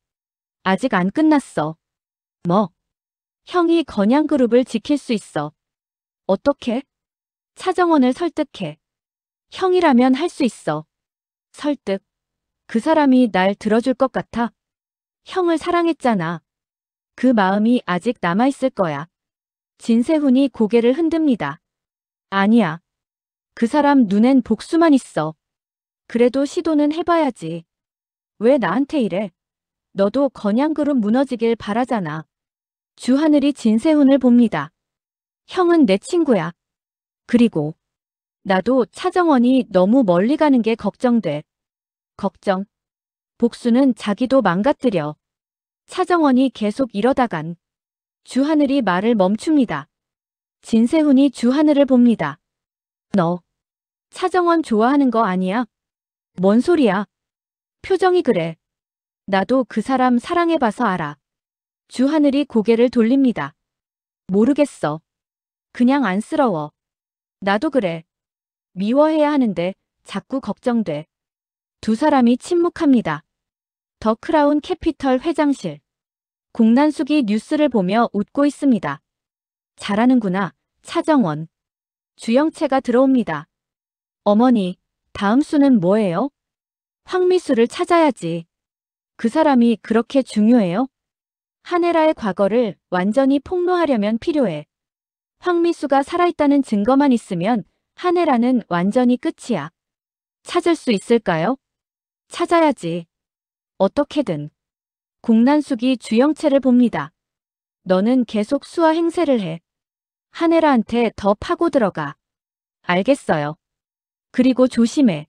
아직 안 끝났어. 뭐? 형이 건양그룹을 지킬 수 있어. 어떻게? 차정원을 설득해. 형이라면 할 수 있어. 설득. 그 사람이 날 들어줄 것 같아? 형을 사랑했잖아. 그 마음이 아직 남아있을 거야. 진세훈이 고개를 흔듭니다. 아니야. 그 사람 눈엔 복수만 있어. 그래도 시도는 해봐야지. 왜 나한테 이래? 너도 건양그룹 무너지길 바라잖아. 주하늘이 진세훈을 봅니다. 형은 내 친구야. 그리고 나도 차정원이 너무 멀리 가는 게 걱정돼. 걱정. 복수는 자기도 망가뜨려. 차정원이 계속 이러다간. 주하늘이 말을 멈춥니다. 진세훈이 주하늘을 봅니다. 너 차정원 좋아하는 거 아니야? 뭔 소리야? 표정이 그래. 나도 그 사람 사랑해봐서 알아. 주하늘이 고개를 돌립니다. 모르겠어. 그냥 안쓰러워. 나도 그래. 미워해야 하는데 자꾸 걱정돼. 두 사람이 침묵합니다. 더 크라운 캐피털 회장실. 공난숙이 뉴스를 보며 웃고 있습니다. 잘하는구나, 차정원. 주영채가 들어옵니다. 어머니, 다음 수는 뭐예요? 황미수를 찾아야지. 그 사람이 그렇게 중요해요? 한혜라의 과거를 완전히 폭로하려면 필요해. 황미수가 살아있다는 증거만 있으면 한혜라는 완전히 끝이야. 찾을 수 있을까요? 찾아야지. 어떻게든. 공난숙이 주영채를 봅니다. 너는 계속 수화 행세를 해. 한혜라한테 더 파고 들어가. 알겠어요. 그리고 조심해.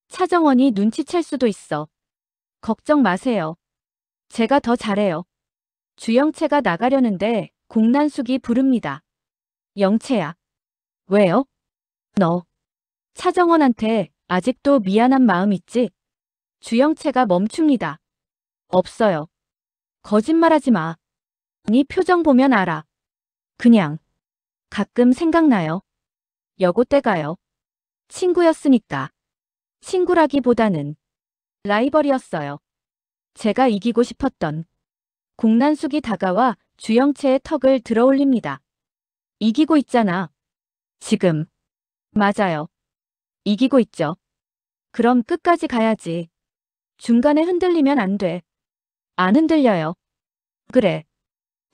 차정원이 눈치챌 수도 있어. 걱정 마세요. 제가 더 잘해요. 주영채가 나가려는데 공난숙이 부릅니다. 영채야. 왜요? 너 차정원한테 아직도 미안한 마음 있지? 주영채가 멈춥니다. 없어요. 거짓말하지 마. 네 표정 보면 알아. 그냥 가끔 생각나요. 여고 때 가요. 친구였으니까. 친구라기보다는 라이벌이었어요. 제가 이기고 싶었던. 공난숙이 다가와 주영채의 턱을 들어올립니다. 이기고 있잖아. 지금. 맞아요. 이기고 있죠. 그럼 끝까지 가야지. 중간에 흔들리면 안 돼. 안 흔들려요. 그래.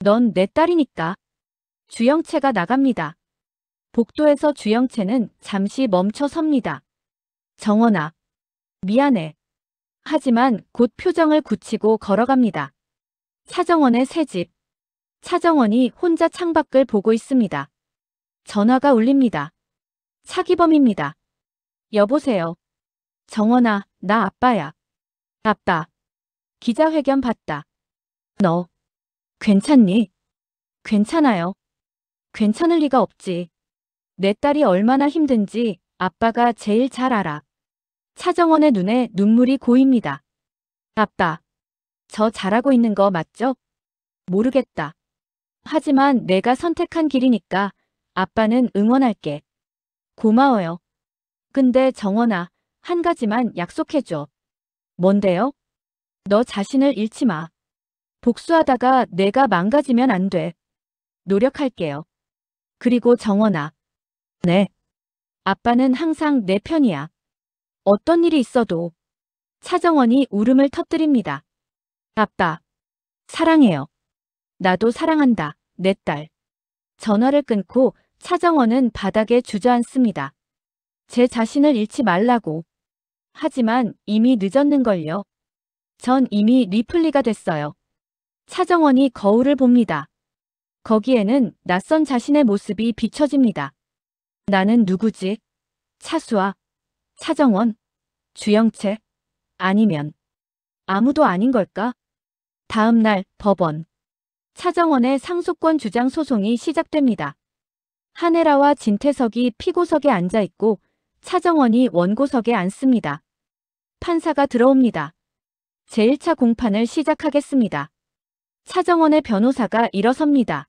넌 내 딸이니까. 주영채가 나갑니다. 복도에서 주영채는 잠시 멈춰 섭니다. 정원아. 미안해. 하지만 곧 표정을 굳히고 걸어갑니다. 차정원의 새집. 차정원이 혼자 창밖을 보고 있습니다. 전화가 울립니다. 차기범입니다. 여보세요. 정원아, 나 아빠야. 아빠. 기자회견 봤다. 너, 괜찮니? 괜찮아요. 괜찮을 리가 없지. 내 딸이 얼마나 힘든지 아빠가 제일 잘 알아. 차정원의 눈에 눈물이 고입니다. 아빠, 저 잘하고 있는 거 맞죠? 모르겠다. 하지만 내가 선택한 길이니까 아빠는 응원할게. 고마워요. 근데 정원아, 한 가지만 약속해줘. 뭔데요? 너 자신을 잃지 마. 복수하다가 내가 망가지면 안 돼. 노력할게요. 그리고 정원아. 네. 아빠는 항상 내 편이야. 어떤 일이 있어도. 차정원이 울음을 터뜨립니다. 아빠. 사랑해요. 나도 사랑한다. 내 딸. 전화를 끊고 차정원은 바닥에 주저앉습니다. 제 자신을 잃지 말라고. 하지만 이미 늦었는걸요. 전 이미 리플리가 됐어요. 차정원이 거울을 봅니다. 거기에는 낯선 자신의 모습이 비춰집니다. 나는 누구지? 차수아, 차정원, 주영채, 아니면 아무도 아닌 걸까? 다음 날 법원. 차정원의 상속권 주장 소송이 시작됩니다. 한혜라와 진태석이 피고석에 앉아있고 차정원이 원고석에 앉습니다. 판사가 들어옵니다. 제1차 공판을 시작하겠습니다. 차정원의 변호사가 일어섭니다.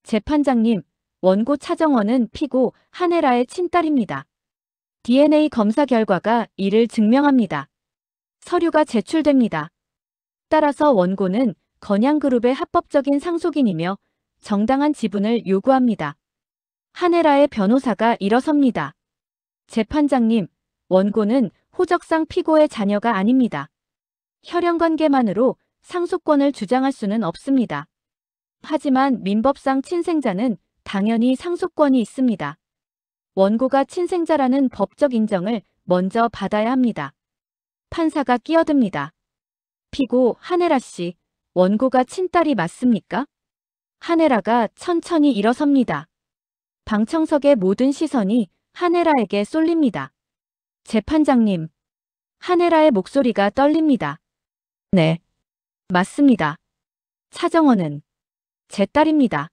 재판장님, 원고 차정원은 피고 한혜라의 친딸입니다. DNA 검사 결과가 이를 증명합니다. 서류가 제출됩니다. 따라서 원고는 건양그룹의 합법적인 상속인이며 정당한 지분을 요구합니다. 한혜라의 변호사가 일어섭니다. 재판장님, 원고는 호적상 피고의 자녀가 아닙니다. 혈연관계만으로 상속권을 주장할 수는 없습니다. 하지만 민법상 친생자는 당연히 상속권이 있습니다. 원고가 친생자라는 법적 인정을 먼저 받아야 합니다. 판사가 끼어듭니다. 피고 한혜라 씨, 원고가 친딸이 맞습니까? 한혜라가 천천히 일어섭니다. 방청석의 모든 시선이 한혜라에게 쏠립니다. 재판장님, 한혜라의 목소리가 떨립니다. 네, 맞습니다. 차정원은 제 딸입니다.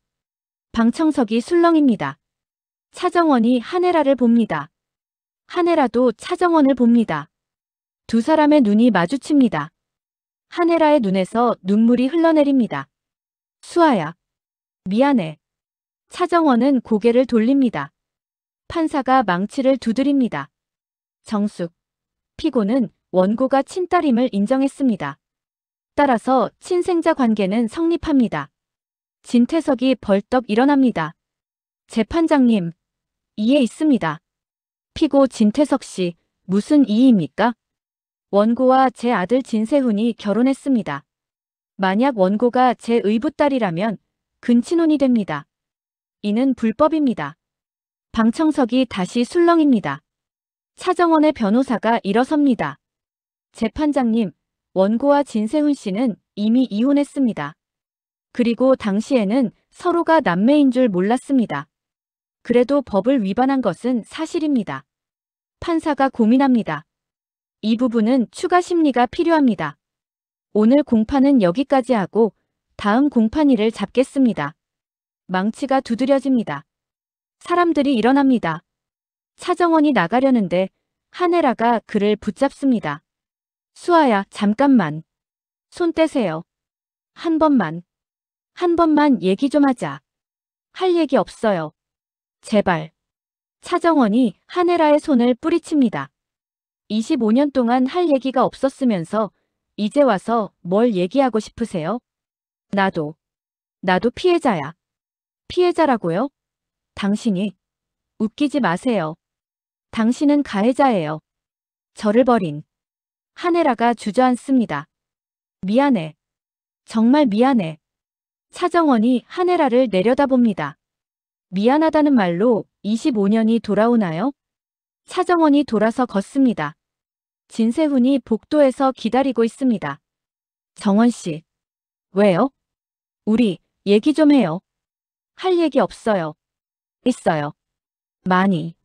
방청석이 술렁입니다. 차정원이 한혜라를 봅니다. 한혜라도 차정원을 봅니다. 두 사람의 눈이 마주칩니다. 한혜라의 눈에서 눈물이 흘러내립니다. 수아야, 미안해. 차정원은 고개를 돌립니다. 판사가 망치를 두드립니다. 정숙, 피고는 원고가 친딸임을 인정했습니다. 따라서 친생자 관계는 성립합니다. 진태석이 벌떡 일어납니다. 재판장님, 이해 있습니다. 피고 진태석 씨, 무슨 이의입니까? 원고와 제 아들 진세훈이 결혼했습니다. 만약 원고가 제 의붓딸이라면 근친혼이 됩니다. 이는 불법입니다. 방청석이 다시 술렁입니다. 차정원의 변호사가 일어섭니다. 재판장님, 원고와 진세훈 씨는 이미 이혼했습니다. 그리고 당시에는 서로가 남매인 줄 몰랐습니다. 그래도 법을 위반한 것은 사실입니다. 판사가 고민합니다. 이 부분은 추가 심리가 필요합니다. 오늘 공판은 여기까지 하고 다음 공판일을 잡겠습니다. 망치가 두드려집니다. 사람들이 일어납니다. 차정원이 나가려는데 한혜라가 그를 붙잡습니다. 수아야, 잠깐만. 손 떼세요. 한 번만 얘기 좀 하자. 할 얘기 없어요. 제발. 차정원이 한혜라의 손을 뿌리칩니다. 25년 동안 할 얘기가 없었으면서 이제 와서 뭘 얘기하고 싶으세요? 나도 피해자야. 피해자라고요? 당신이. 웃기지 마세요. 당신은 가해자예요. 저를 버린. 한혜라가 주저앉습니다. 미안해. 정말 미안해. 차정원이 한혜라를 내려다봅니다. 미안하다는 말로 25년이 돌아오나요? 차정원이 돌아서 걷습니다. 진세훈이 복도에서 기다리고 있습니다. 정원 씨. 왜요? 우리 얘기 좀 해요. 할 얘기 없어요. 있어요. 많이.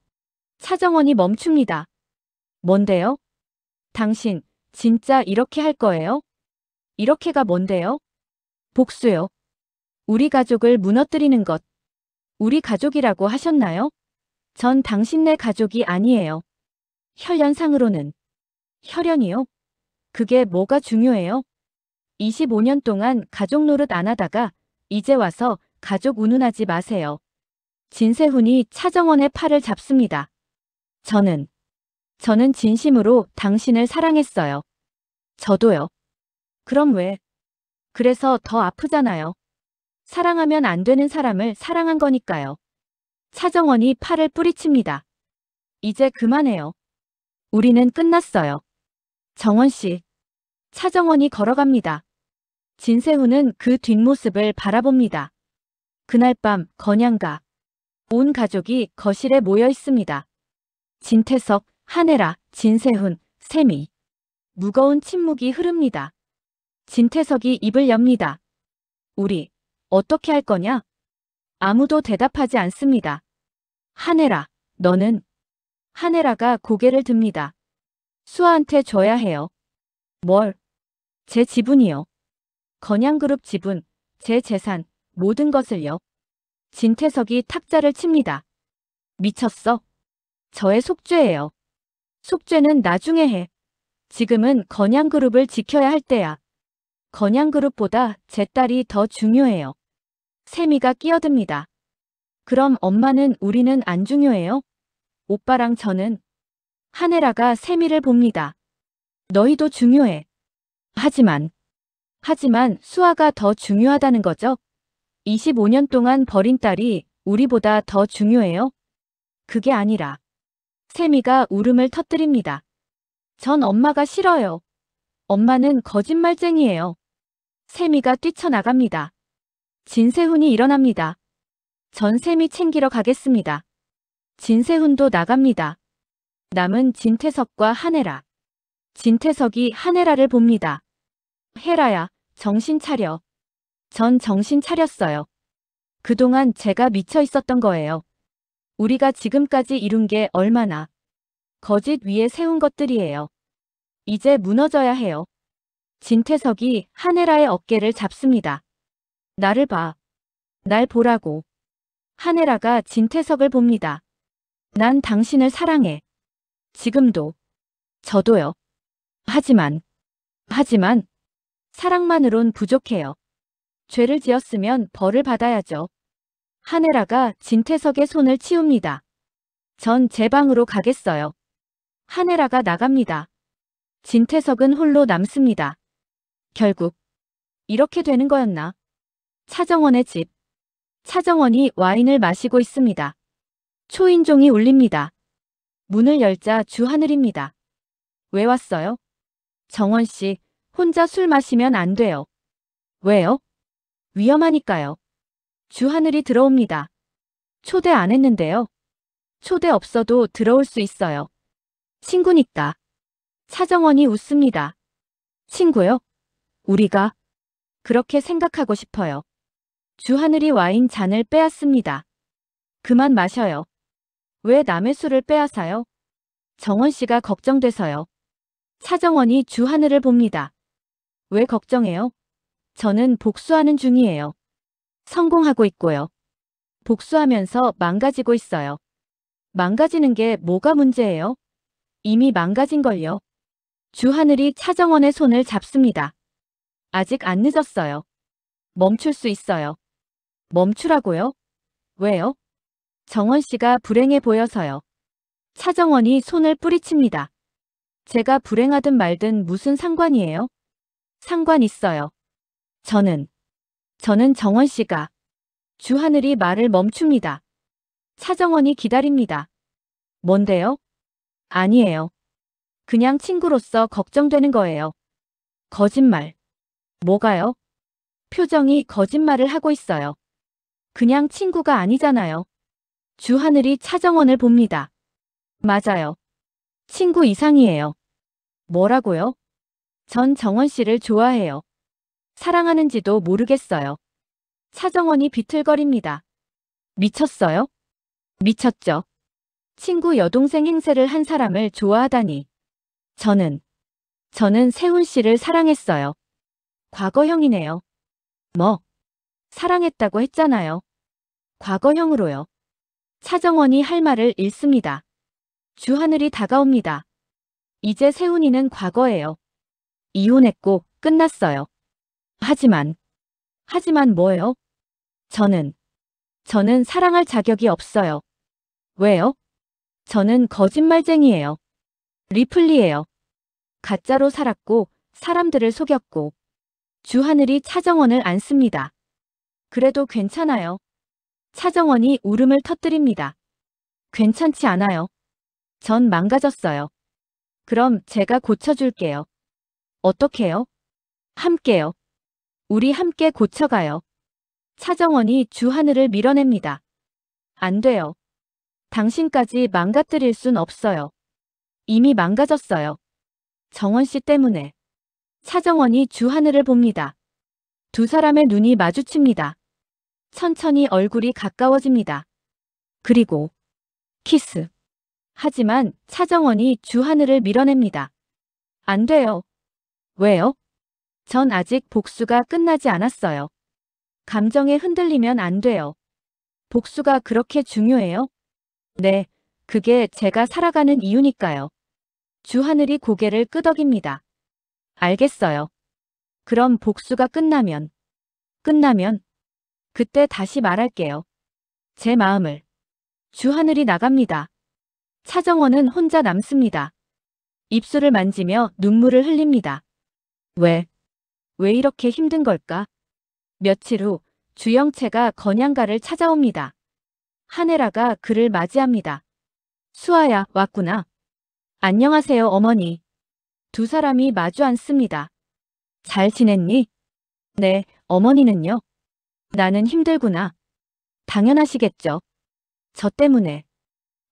차정원이 멈춥니다. 뭔데요? 당신, 진짜 이렇게 할 거예요? 이렇게가 뭔데요? 복수요. 우리 가족을 무너뜨리는 것. 우리 가족이라고 하셨나요? 전 당신네 가족이 아니에요. 혈연상으로는. 혈연이요? 그게 뭐가 중요해요? 25년 동안 가족 노릇 안 하다가 이제 와서 가족 운운하지 마세요. 진세훈이 차정원의 팔을 잡습니다. 저는 진심으로 당신을 사랑했어요. 저도요. 그럼 왜? 그래서 더 아프잖아요. 사랑하면 안 되는 사람을 사랑한 거니까요. 차정원이 팔을 뿌리칩니다. 이제 그만해요. 우리는 끝났어요. 정원 씨. 차정원이 걸어갑니다. 진세훈은 그 뒷모습을 바라봅니다. 그날 밤 건양가. 온 가족이 거실에 모여 있습니다. 진태석, 한혜라, 진세훈, 세미. 무거운 침묵이 흐릅니다. 진태석이 입을 엽니다. 우리 어떻게 할 거냐? 아무도 대답하지 않습니다. 한혜라, 너는? 한혜라가 고개를 듭니다. 수아한테 줘야 해요. 뭘? 제 지분이요. 건양그룹 지분, 제 재산, 모든 것을요. 진태석이 탁자를 칩니다. 미쳤어? 저의 속죄예요. 속죄는 나중에 해. 지금은 건양그룹을 지켜야 할 때야. 건양그룹보다 제 딸이 더 중요해요. 세미가 끼어듭니다. 그럼 엄마는 우리는 안 중요해요? 오빠랑 저는. 한혜라가 세미를 봅니다. 너희도 중요해. 하지만 수아가 더 중요하다는 거죠? 25년 동안 버린 딸이 우리보다 더 중요해요? 그게 아니라. 세미가 울음을 터뜨립니다. 전 엄마가 싫어요. 엄마는 거짓말쟁이에요. 세미가 뛰쳐나갑니다. 진세훈이 일어납니다. 전 세미 챙기러 가겠습니다. 진세훈도 나갑니다. 남은 진태석과 한혜라. 진태석이 한혜라를 봅니다. 혜라야, 정신 차려. 전 정신 차렸어요. 그동안 제가 미쳐 있었던 거예요. 우리가 지금까지 이룬 게 얼마나 거짓 위에 세운 것들이에요. 이제 무너져야 해요. 진태석이 한혜라의 어깨를 잡습니다. 나를 봐. 날 보라고. 한혜라가 진태석을 봅니다. 난 당신을 사랑해. 지금도. 저도요. 하지만 사랑만으론 부족해요. 죄를 지었으면 벌을 받아야죠. 한혜라가 진태석의 손을 치웁니다. 전 제 방으로 가겠어요. 한혜라가 나갑니다. 진태석은 홀로 남습니다. 결국 이렇게 되는 거였나? 차정원의 집. 차정원이 와인을 마시고 있습니다. 초인종이 울립니다. 문을 열자 주하늘입니다. 왜 왔어요? 정원 씨, 혼자 술 마시면 안 돼요. 왜요? 위험하니까요. 주하늘이 들어옵니다. 초대 안 했는데요. 초대 없어도 들어올 수 있어요. 친구니까. 차정원이 웃습니다. 친구요? 우리가 그렇게 생각하고 싶어요. 주하늘이 와인 잔을 빼앗습니다. 그만 마셔요. 왜 남의 술을 빼앗아요? 정원 씨가 걱정돼서요. 차정원이 주하늘을 봅니다. 왜 걱정해요? 저는 복수하는 중이에요. 성공하고 있고요. 복수하면서 망가지고 있어요. 망가지는 게 뭐가 문제예요? 이미 망가진걸요. 주하늘이 차정원의 손을 잡습니다. 아직 안 늦었어요. 멈출 수 있어요. 멈추라고요? 왜요? 정원 씨가 불행해 보여서요. 차정원이 손을 뿌리칩니다. 제가 불행하든 말든 무슨 상관이에요? 상관 있어요. 저는 정원 씨가. 주하늘이 말을 멈춥니다. 차정원이 기다립니다. 뭔데요? 아니에요. 그냥 친구로서 걱정되는 거예요. 거짓말. 뭐가요? 표정이 거짓말을 하고 있어요. 그냥 친구가 아니잖아요. 주하늘이 차정원을 봅니다. 맞아요. 친구 이상이에요. 뭐라고요? 전 정원 씨를 좋아해요. 사랑하는지도 모르겠어요. 차정원이 비틀거립니다. 미쳤어요? 미쳤죠. 친구 여동생 행세를 한 사람을 좋아하다니. 저는 저는 세훈 씨를 사랑했어요. 과거형이네요. 뭐? 사랑했다고 했잖아요. 과거형으로요. 차정원이 할 말을 잃습니다. 주하늘이 다가옵니다. 이제 세훈이는 과거예요. 이혼했고 끝났어요. 하지만 뭐예요? 저는 사랑할 자격이 없어요. 왜요? 저는 거짓말쟁이에요. 리플리예요. 가짜로 살았고 사람들을 속였고 주하늘이 차정원을 안습니다. 그래도 괜찮아요. 차정원이 울음을 터뜨립니다. 괜찮지 않아요. 전 망가졌어요. 그럼 제가 고쳐줄게요. 어떻게요? 함께요. 우리 함께 고쳐가요. 차정원이 주하늘을 밀어냅니다. 안 돼요. 당신까지 망가뜨릴 순 없어요. 이미 망가졌어요. 정원 씨 때문에. 차정원이 주하늘을 봅니다. 두 사람의 눈이 마주칩니다. 천천히 얼굴이 가까워집니다. 그리고 키스. 하지만 차정원이 주하늘을 밀어냅니다. 안 돼요. 왜요? 전 아직 복수가 끝나지 않았어요. 감정에 흔들리면 안 돼요. 복수가 그렇게 중요해요? 네, 그게 제가 살아가는 이유니까요. 주하늘이 고개를 끄덕입니다. 알겠어요. 그럼 복수가 끝나면 그때 다시 말할게요. 제 마음을. 주하늘이 나갑니다. 차정원은 혼자 남습니다. 입술을 만지며 눈물을 흘립니다. 왜 이렇게 힘든 걸까? 며칠 후 주영채가 건양가를 찾아옵니다. 한혜라가 그를 맞이합니다. 수아야, 왔구나. 안녕하세요, 어머니. 두 사람이 마주 앉습니다. 잘 지냈니? 네, 어머니는요? 나는 힘들구나. 당연하시겠죠. 저 때문에.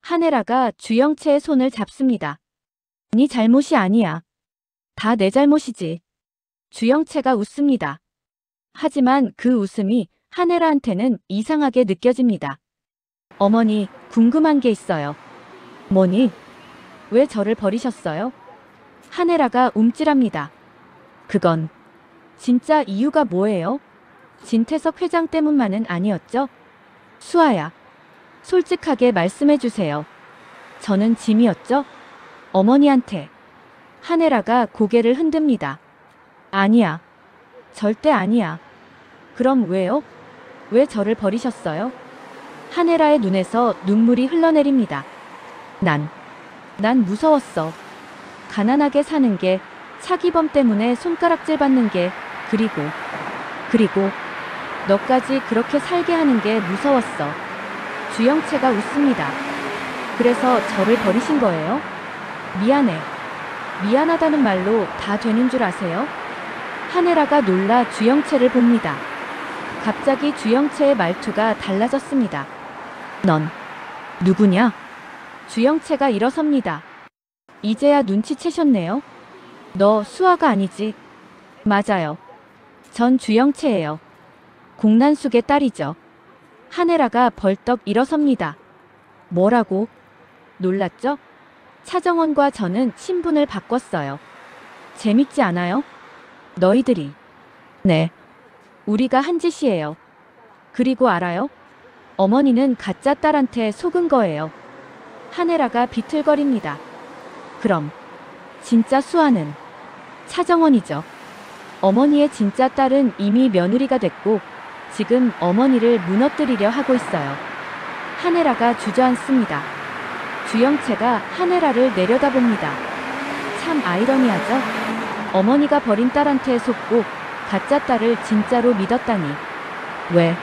한혜라가 주영채의 손을 잡습니다. 네 잘못이 아니야. 다 내 잘못이지. 주영채가 웃습니다. 하지만 그 웃음이 한혜라한테는 이상하게 느껴집니다. 어머니, 궁금한 게 있어요. 뭐니? 왜 저를 버리셨어요? 한혜라가 움찔합니다. 그건 진짜 이유가 뭐예요? 진태석 회장 때문만은 아니었죠? 수아야, 솔직하게 말씀해 주세요. 저는 짐이었죠? 어머니한테. 한혜라가 고개를 흔듭니다. 아니야. 절대 아니야. 그럼 왜요? 왜 저를 버리셨어요? 한혜라의 눈에서 눈물이 흘러내립니다. 난 무서웠어. 가난하게 사는 게, 차기범 때문에 손가락질 받는 게, 그리고 너까지 그렇게 살게 하는 게 무서웠어. 주영채가 웃습니다. 그래서 저를 버리신 거예요? 미안해. 미안하다는 말로 다 되는 줄 아세요? 한혜라가 놀라 주영채를 봅니다. 갑자기 주영채의 말투가 달라졌습니다. 넌 누구냐? 주영채가 일어섭니다. 이제야 눈치채셨네요. 너 수아가 아니지? 맞아요. 전 주영채예요. 공난숙의 딸이죠. 한혜라가 벌떡 일어섭니다. 뭐라고? 놀랐죠? 차정원과 저는 신분을 바꿨어요. 재밌지 않아요? 너희들이. 네. 우리가 한 짓이에요. 그리고 알아요? 어머니는 가짜 딸한테 속은 거예요. 한혜라가 비틀거립니다. 그럼 진짜 수아는 차정원이죠. 어머니의 진짜 딸은 이미 며느리가 됐고 지금 어머니를 무너뜨리려 하고 있어요. 한혜라가 주저앉습니다. 주영채가 한혜라를 내려다봅니다. 참 아이러니하죠? 어머니가 버린 딸한테 속고 가짜 딸을 진짜로 믿었다니. 왜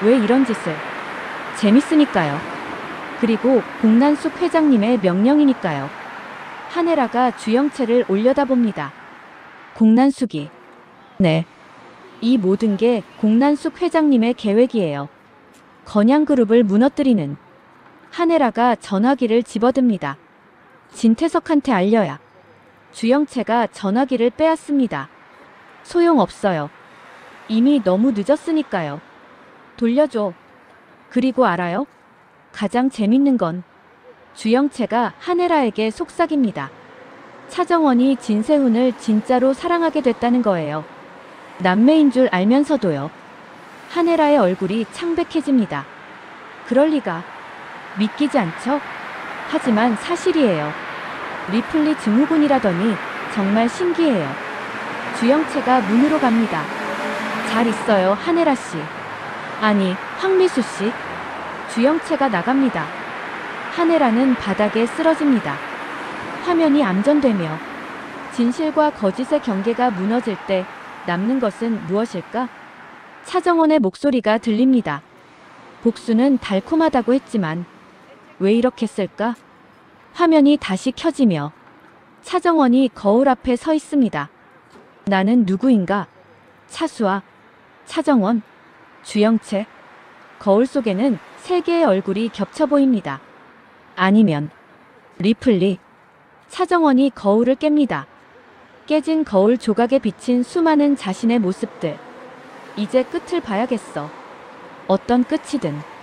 이런 짓을? 재밌으니까요. 그리고 공난숙 회장님의 명령이니까요. 한혜라가 주영채를 올려다봅니다. 공난숙이. 네. 이 모든 게 공난숙 회장님의 계획이에요. 건양그룹을 무너뜨리는. 한혜라가 전화기를 집어듭니다. 진태석한테 알려야. 주영채가 전화기를 빼앗습니다. 소용없어요. 이미 너무 늦었으니까요. 돌려줘. 그리고 알아요? 가장 재밌는 건 주영채가 한혜라에게 속삭입니다. 차정원이 진세훈을 진짜로 사랑하게 됐다는 거예요. 남매인 줄 알면서도요. 한혜라의 얼굴이 창백해집니다. 그럴 리가. 믿기지 않죠? 하지만 사실이에요. 리플리 증후군이라더니 정말 신기해요. 주영채가 문으로 갑니다. 잘 있어요, 한혜라 씨. 아니, 황미수 씨. 주영채가 나갑니다. 한혜라는 바닥에 쓰러집니다. 화면이 암전되며 진실과 거짓의 경계가 무너질 때 남는 것은 무엇일까? 차정원의 목소리가 들립니다. 복수는 달콤하다고 했지만 왜 이렇게 쓸까? 화면이 다시 켜지며 차정원이 거울 앞에 서 있습니다. 나는 누구인가? 차수아, 차정원, 주영채. 거울 속에는 세 개의 얼굴이 겹쳐 보입니다. 아니면 리플리. 차정원이 거울을 깹니다. 깨진 거울 조각에 비친 수많은 자신의 모습들. 이제 끝을 봐야겠어. 어떤 끝이든.